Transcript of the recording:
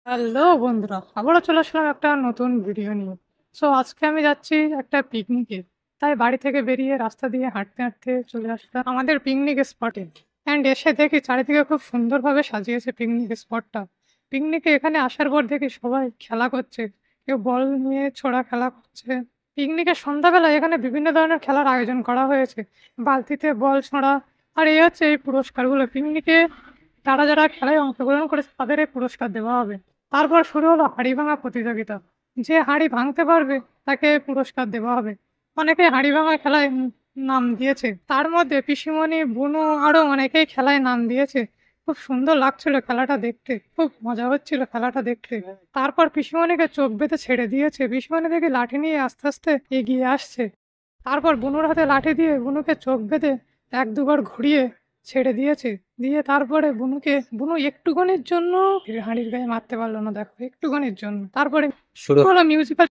Hello বন্ধুরা, আবারও চলে আসলাম একটা নতুন ভিডিও নিয়ে। আজকে আমি যাচ্ছি একটা পিকনিকে। তাই বাড়ি থেকে বেরিয়ে রাস্তা দিয়ে হাঁটতে হাঁটতে চলে আসলাম আমাদের পিকনিক স্পটে। অ্যান্ড এসে দেখি চারিদিকে খুব সুন্দরভাবে সাজিয়েছে পিকনিক স্পটটা। পিকনিকে এখানে আসার পর দেখি সবাই খেলা করছে, কেউ বল নিয়ে ছোড়া খেলা করছে। পিকনিকের সন্ধ্যাবেলায় এখানে বিভিন্ন ধরনের খেলার আয়োজন করা হয়েছে, বালতিতে বল ছোঁড়া। আর এই হচ্ছে এই পুরস্কারগুলো। পিকনিকে যারা যারা খেলায় অংশগ্রহণ করেছে তাদের এই পুরস্কার দেওয়া হবে। তারপর শুরু হলো হাঁড়ি ভাঙা প্রতিযোগিতা। যে হাঁড়ি ভাঙতে পারবে তাকে পুরস্কার দেওয়া হবে। অনেকে হাঁড়ি ভাঙা খেলায় নাম দিয়েছে, তার মধ্যে পিসিমণি, বুনু আরো অনেকেই খেলায় নাম দিয়েছে। খুব সুন্দর লাগছিল খেলাটা দেখতে, খুব মজা হচ্ছিল খেলাটা দেখতে। তারপর পিসিমণিকে চোখ বেঁধে ছেড়ে দিয়েছে, পিসিমণি দেখে লাঠি নিয়ে আস্তে আস্তে এগিয়ে আসছে। তারপর বুনুর হাতে লাঠি দিয়ে বুনুকে চোখ বেঁধে এক দুবার ঘুরিয়ে ছেড়ে দিয়েছে। দিয়ে তারপরে বুনু একটুখানির জন্য হাঁড়ির গায়ে মারতে পারলো না, দেখো একটুখানির জন্য। তারপরে শুরু হলো মিউজিক্যাল